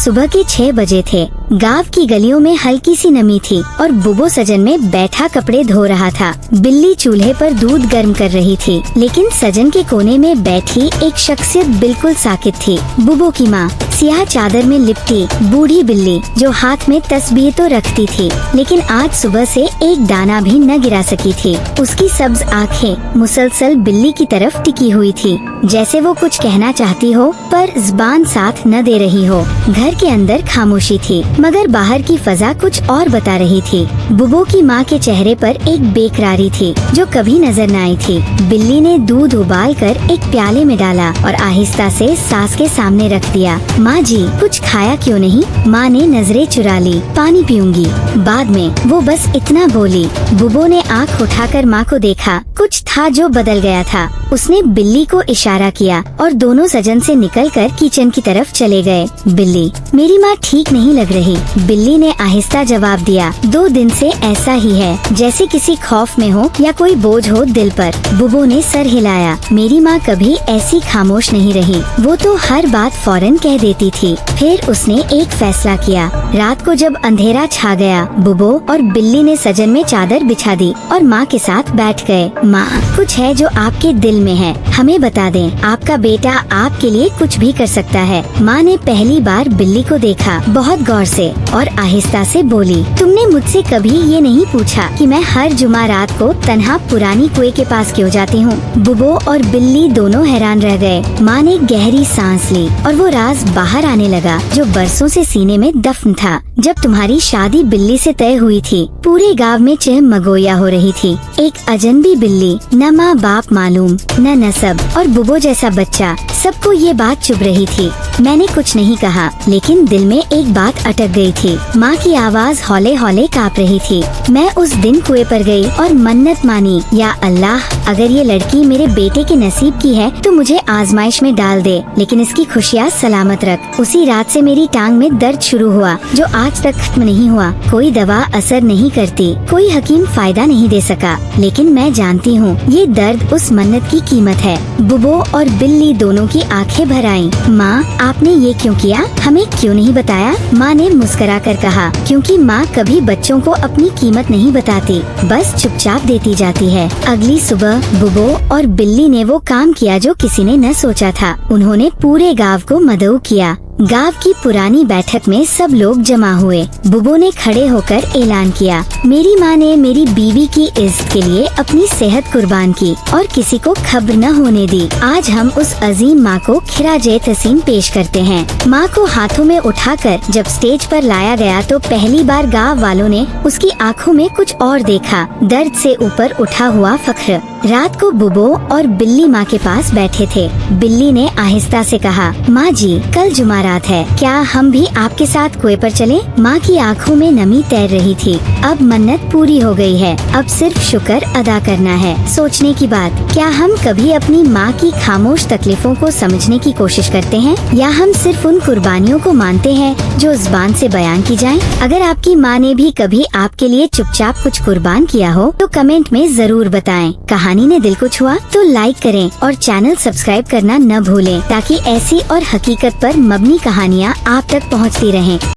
सुबह के 6 बजे थे। गांव की गलियों में हल्की सी नमी थी और बुबो सजन में बैठा कपड़े धो रहा था। बिल्ली चूल्हे पर दूध गर्म कर रही थी, लेकिन सजन के कोने में बैठी एक शख्सियत बिल्कुल साकित थी। बुबो की माँ, सियाह चादर में लिपटी बूढ़ी बिल्ली जो हाथ में तस्बीह तो रखती थी, लेकिन आज सुबह से एक दाना भी न गिरा सकी थी। उसकी सब्ज आँखें मुसलसल बिल्ली की तरफ टिकी हुई थी, जैसे वो कुछ कहना चाहती हो पर जुबान साथ न दे रही हो। घर के अंदर खामोशी थी, मगर बाहर की फजा कुछ और बता रही थी। बुबो की माँ के चेहरे पर एक बेकरारी थी जो कभी नजर न आई थी। बिल्ली ने दूध उबाल कर एक प्याले में डाला और आहिस्ता से सास के सामने रख दिया। माँ जी, कुछ खाया क्यों नहीं? माँ ने नजरें चुरा ली। पानी पीऊंगी बाद में, वो बस इतना बोली। बुबो ने आँख उठाकर माँ को देखा। कुछ था जो बदल गया था। उसने बिल्ली को इशारा किया और दोनों सजन से निकलकर किचन की तरफ चले गए। बिल्ली, मेरी माँ ठीक नहीं लग रही, बिल्ली ने आहिस्ता जवाब दिया। 2 दिन से ऐसा ही है, जैसे किसी खौफ में हो या कोई बोझ हो दिल पर। बुबो ने सर हिलाया। मेरी माँ कभी ऐसी खामोश नहीं रही, वो तो हर बात फौरन कह देती थी। फिर उसने एक फैसला किया। रात को जब अंधेरा छा गया, बुबो और बिल्ली ने सजन में चादर बिछा दी और माँ के साथ बैठ गए। माँ, कुछ है जो आपके दिल में है, हमें बता दें। आपका बेटा आपके लिए कुछ भी कर सकता है। माँ ने पहली बार बिल्ली को देखा, बहुत गौर से, और आहिस्ता से बोली। तुमने मुझसे कभी ये नहीं पूछा कि मैं हर जुमा रात को तन्हा पुरानी कुएं के पास क्यों जाती हूँ? बुबो और बिल्ली दोनों हैरान रह गए। माँ ने गहरी सांस ली और वो राज बाहर आने लगा जो बरसों से सीने में दफन था। जब तुम्हारी शादी बिल्ली से तय हुई थी, पूरे गांव में चहमगोया हो रही थी। एक अजनबी बिल्ली, न माँ बाप मालूम, न नसब, और बुबो जैसा बच्चा। सबको ये बात चुभ रही थी। मैंने कुछ नहीं कहा, लेकिन दिल में एक बात अटक गई थी। माँ की आवाज हौले हौले काँप रही थी। मैं उस दिन कुएं पर गई और मन्नत मानी, या अल्लाह, अगर ये लड़की मेरे बेटे के नसीब की है तो मुझे आजमाइश में डाल दे, लेकिन इसकी खुशियाँ सलामत रख। उसी रात से मेरी टांग में दर्द शुरू हुआ जो आज तक खत्म नहीं हुआ। कोई दवा असर नहीं करती, कोई हकीम फायदा नहीं दे सका, लेकिन मैं जानती हूँ ये दर्द उस मन्नत की कीमत है। बुबो और बिल्ली दोनों की आंखें भर आईं। माँ, आपने ये क्यों किया? हमें क्यों नहीं बताया? माँ ने मुस्कुरा कर कहा, क्योंकि माँ कभी बच्चों को अपनी कीमत नहीं बताती, बस चुपचाप देती जाती है। अगली सुबह बुबो और बिल्ली ने वो काम किया जो किसी ने न सोचा था। उन्होंने पूरे गांव को मदऊ किया। गांव की पुरानी बैठक में सब लोग जमा हुए। बुबो ने खड़े होकर ऐलान किया, मेरी माँ ने मेरी बीवी की इज्जत के लिए अपनी सेहत कुर्बान की और किसी को खबर न होने दी। आज हम उस अजीम माँ को खिराजे तहसीन पेश करते हैं। माँ को हाथों में उठाकर जब स्टेज पर लाया गया तो पहली बार गांव वालों ने उसकी आंखों में कुछ और देखा, दर्द से ऊपर उठा हुआ फख्र। रात को बुबो और बिल्ली माँ के पास बैठे थे। बिल्ली ने आहिस्ता से कहा, माँ जी, कल जुमारात है, क्या हम भी आपके साथ कुएं पर चलें? माँ की आंखों में नमी तैर रही थी। अब मन्नत पूरी हो गई है, अब सिर्फ शुक्र अदा करना है। सोचने की बात, क्या हम कभी अपनी माँ की खामोश तकलीफों को समझने की कोशिश करते हैं, या हम सिर्फ उन कुर्बानियों को मानते हैं जो जुबान से बयान की जाएं? अगर आपकी माँ ने भी कभी आपके लिए चुपचाप कुछ कुर्बान किया हो तो कमेंट में जरूर बताएं। कहानी ने दिल को छुआ तो लाइक करें और चैनल सब्सक्राइब करना न भूलें, ताकि ऐसी और हकीकत पर मबनी कहानियाँ आप तक पहुँचती रहें।